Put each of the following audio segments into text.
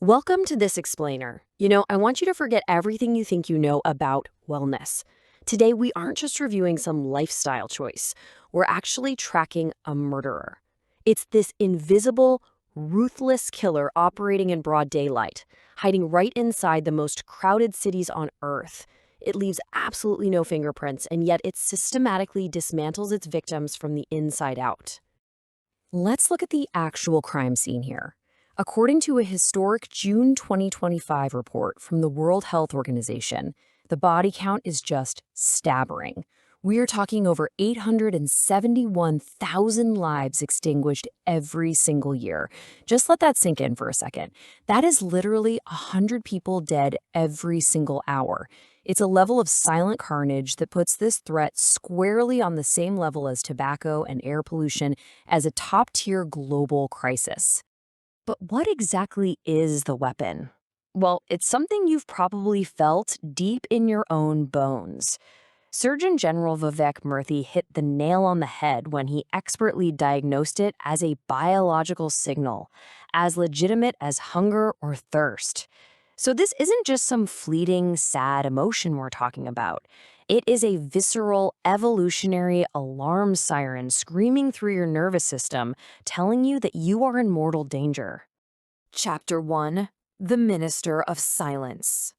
Welcome to this explainer. I want you to forget everything you think you know about wellness. Today, we aren't just reviewing some lifestyle choice, we're actually tracking a murderer. It's this invisible, ruthless killer operating in broad daylight, hiding right inside the most crowded cities on Earth. It leaves absolutely no fingerprints, and yet it systematically dismantles its victims from the inside out. Let's look at the actual crime scene here. According to a historic June 2025 report from the World Health Organization, the body count is just staggering. We are talking over 871,000 lives extinguished every single year. Just let that sink in for a second. That is literally 100 people dead every single hour. It's a level of silent carnage that puts this threat squarely on the same level as tobacco and air pollution as a top-tier global crisis. But what exactly is the weapon? Well, it's something you've probably felt deep in your own bones. Surgeon General Vivek Murthy hit the nail on the head when he expertly diagnosed it as a biological signal, as legitimate as hunger or thirst. So this isn't just some fleeting, sad emotion we're talking about. It is a visceral, evolutionary alarm siren screaming through your nervous system, telling you that you are in mortal danger. Chapter 1: The Minister of Silence.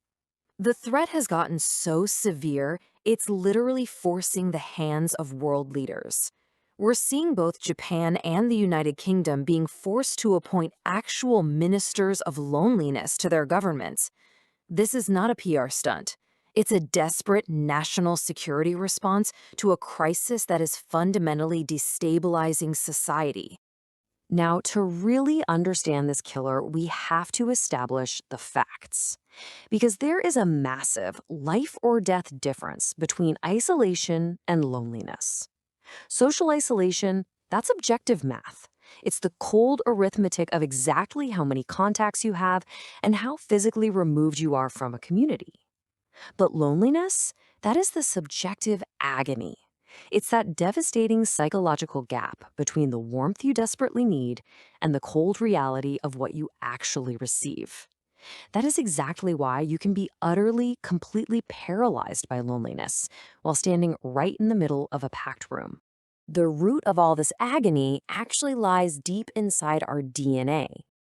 The threat has gotten so severe, it's literally forcing the hands of world leaders. We're seeing both Japan and the United Kingdom being forced to appoint actual ministers of loneliness to their governments. This is not a PR stunt. It's a desperate national security response to a crisis that is fundamentally destabilizing society. Now, to really understand this killer, we have to establish the facts. Because there is a massive life or death difference between isolation and loneliness. Social isolation, that's objective math. It's the cold arithmetic of exactly how many contacts you have and how physically removed you are from a community. But loneliness, that is the subjective agony. It's that devastating psychological gap between the warmth you desperately need and the cold reality of what you actually receive. That is exactly why you can be utterly, completely paralyzed by loneliness while standing right in the middle of a packed room. The root of all this agony actually lies deep inside our DNA.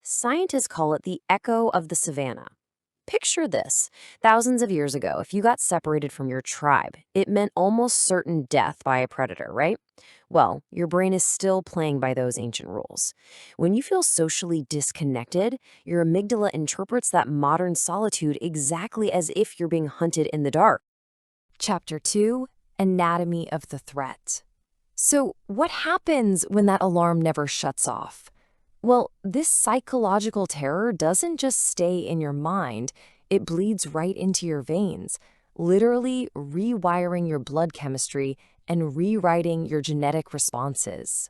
Scientists call it the echo of the savannah. Picture this. Thousands of years ago, if you got separated from your tribe, it meant almost certain death by a predator, right? Well, your brain is still playing by those ancient rules. When you feel socially disconnected, your amygdala interprets that modern solitude exactly as if you're being hunted in the dark. Chapter 2: Anatomy of the Threat. So, what happens when that alarm never shuts off? Well, this psychological terror doesn't just stay in your mind, it bleeds right into your veins, literally rewiring your blood chemistry and rewriting your genetic responses.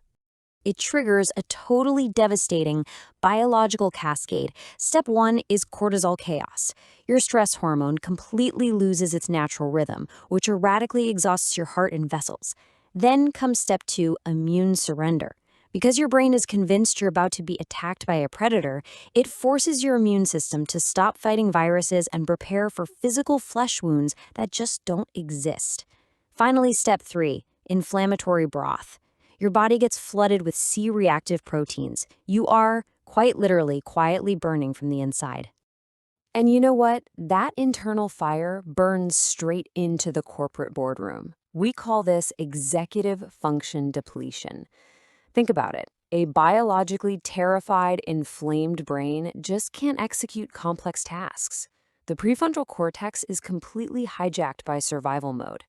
It triggers a totally devastating biological cascade. Step 1 is cortisol chaos. Your stress hormone completely loses its natural rhythm, which erratically exhausts your heart and vessels. Then comes step 2, immune surrender. Because your brain is convinced you're about to be attacked by a predator, it forces your immune system to stop fighting viruses and prepare for physical flesh wounds that just don't exist. Finally, step 3, inflammatory broth. Your body gets flooded with C-reactive proteins. You are, quite literally, quietly burning from the inside. And you know what? That internal fire burns straight into the corporate boardroom. We call this executive function depletion. Think about it. A biologically terrified, inflamed brain just can't execute complex tasks. The prefrontal cortex is completely hijacked by survival mode.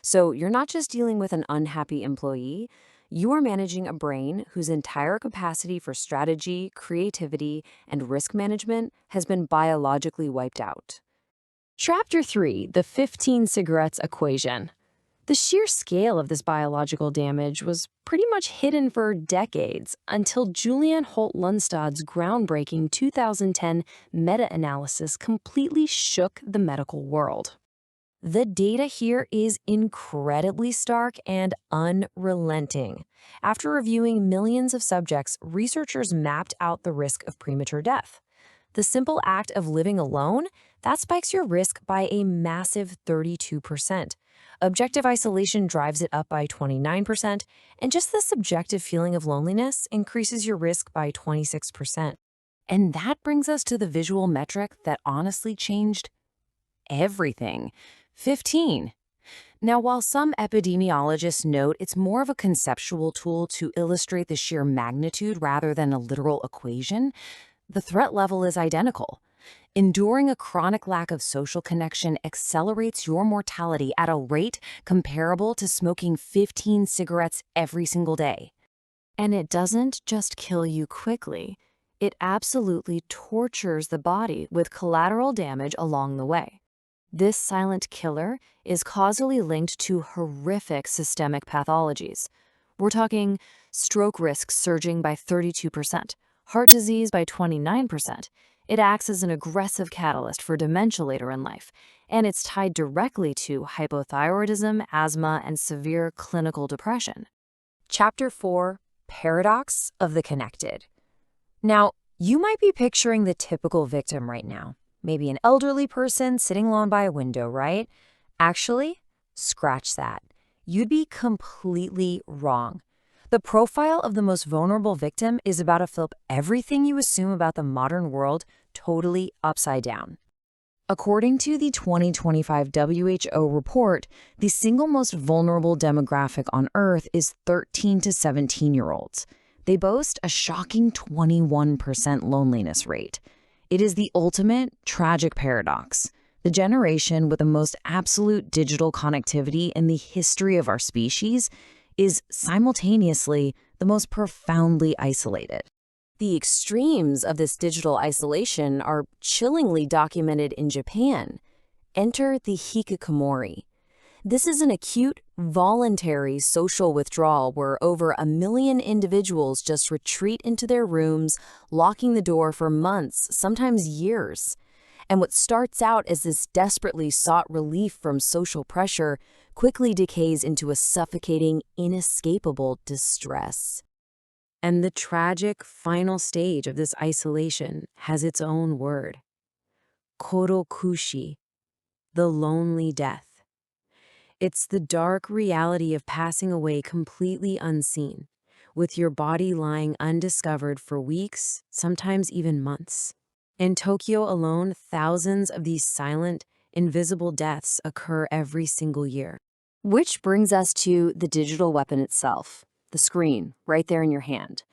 So you're not just dealing with an unhappy employee, you are managing a brain whose entire capacity for strategy, creativity, and risk management has been biologically wiped out. Chapter 3: The 15 Cigarettes Equation. The sheer scale of this biological damage was pretty much hidden for decades until Julian Holt-Lundstad's groundbreaking 2010 meta-analysis completely shook the medical world. The data here is incredibly stark and unrelenting. After reviewing millions of subjects, researchers mapped out the risk of premature death. The simple act of living alone, that spikes your risk by a massive 32%. Objective isolation drives it up by 29%, and just the subjective feeling of loneliness increases your risk by 26%. And that brings us to the visual metric that honestly changed everything: 15. Now, while some epidemiologists note it's more of a conceptual tool to illustrate the sheer magnitude rather than a literal equation, the threat level is identical. Enduring a chronic lack of social connection accelerates your mortality at a rate comparable to smoking 15 cigarettes every single day. And it doesn't just kill you quickly, it absolutely tortures the body with collateral damage along the way. This silent killer is causally linked to horrific systemic pathologies. We're talking stroke risk surging by 32%, heart disease by 29%. It acts as an aggressive catalyst for dementia later in life, and it's tied directly to hypothyroidism, asthma, and severe clinical depression. Chapter 4: Paradox of the Connected. Now, you might be picturing the typical victim right now. Maybe an elderly person sitting alone by a window, right? Actually, scratch that. You'd be completely wrong. The profile of the most vulnerable victim is about to flip everything you assume about the modern world totally upside down. According to the 2025 WHO report, the single most vulnerable demographic on Earth is 13 to 17-year-olds. They boast a shocking 21% loneliness rate. It is the ultimate tragic paradox. The generation with the most absolute digital connectivity in the history of our species is simultaneously the most profoundly isolated. The extremes of this digital isolation are chillingly documented in Japan. Enter the Hikikomori. This is an acute, voluntary social withdrawal where over 1 million individuals just retreat into their rooms, locking the door for months, sometimes years. And what starts out as this desperately sought relief from social pressure quickly decays into a suffocating, inescapable distress. And the tragic final stage of this isolation has its own word: Kodokushi, the lonely death. It's the dark reality of passing away completely unseen, with your body lying undiscovered for weeks, sometimes even months. In Tokyo alone, thousands of these silent, invisible deaths occur every single year. Which brings us to the digital weapon itself, the screen, right there in your hand.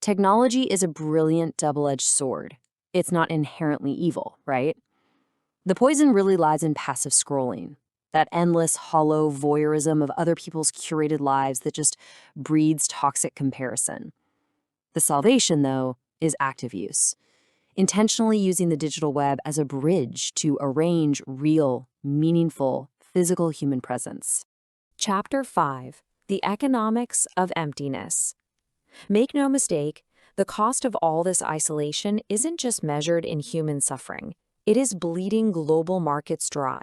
Technology is a brilliant double-edged sword. It's not inherently evil, right? The poison really lies in passive scrolling, that endless, hollow voyeurism of other people's curated lives that just breeds toxic comparison. The salvation, though, is active use. Intentionally using the digital web as a bridge to arrange real, meaningful, physical human presence. Chapter 5: The Economics of Emptiness. Make no mistake, the cost of all this isolation isn't just measured in human suffering. It is bleeding global markets dry.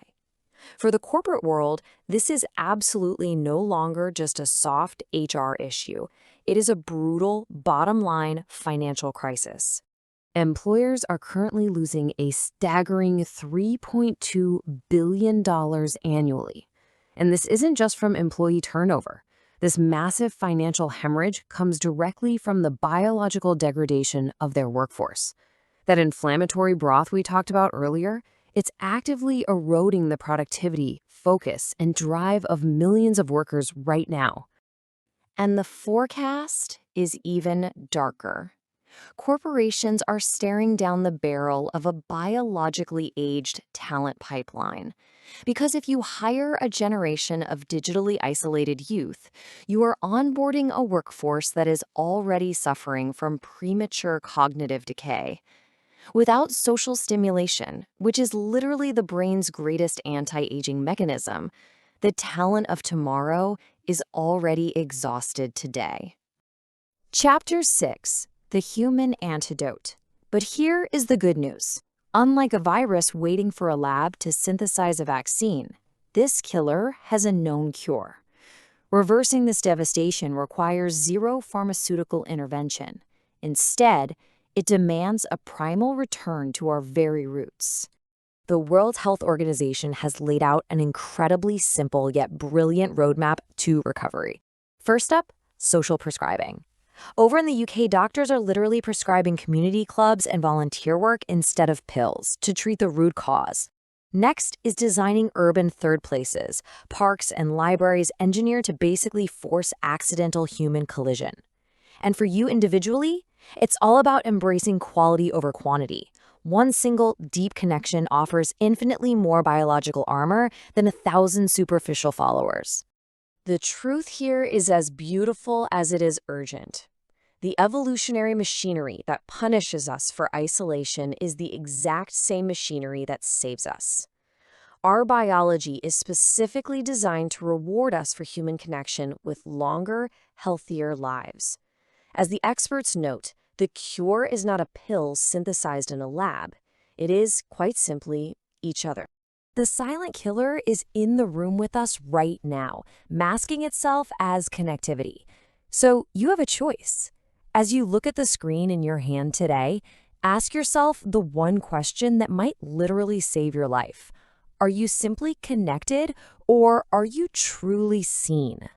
For the corporate world, this is absolutely no longer just a soft HR issue. It is a brutal, bottom-line financial crisis. Employers are currently losing a staggering $3.2 billion annually. And this isn't just from employee turnover. This massive financial hemorrhage comes directly from the biological degradation of their workforce. That inflammatory broth we talked about earlier, it's actively eroding the productivity, focus, and drive of millions of workers right now. And the forecast is even darker. Corporations are staring down the barrel of a biologically aged talent pipeline. Because if you hire a generation of digitally isolated youth, you are onboarding a workforce that is already suffering from premature cognitive decay. Without social stimulation, which is literally the brain's greatest anti-aging mechanism, the talent of tomorrow is already exhausted today. Chapter 6: The Human Antidote. But here is the good news. Unlike a virus waiting for a lab to synthesize a vaccine, this killer has a known cure. Reversing this devastation requires zero pharmaceutical intervention. Instead, It demands a primal return to our very roots. The World Health Organization has laid out an incredibly simple yet brilliant roadmap to recovery. First up, social prescribing. Over in the UK, doctors are literally prescribing community clubs and volunteer work instead of pills to treat the root cause. Next is designing urban third places, parks and libraries engineered to basically force accidental human collision. And for you individually, it's all about embracing quality over quantity. One single, deep connection offers infinitely more biological armor than 1,000 superficial followers. The truth here is as beautiful as it is urgent. The evolutionary machinery that punishes us for isolation is the exact same machinery that saves us. Our biology is specifically designed to reward us for human connection with longer, healthier lives. As the experts note, the cure is not a pill synthesized in a lab. It is, quite simply, each other. The silent killer is in the room with us right now, masking itself as connectivity. So you have a choice. As you look at the screen in your hand today, ask yourself the one question that might literally save your life. Are you simply connected, or are you truly seen?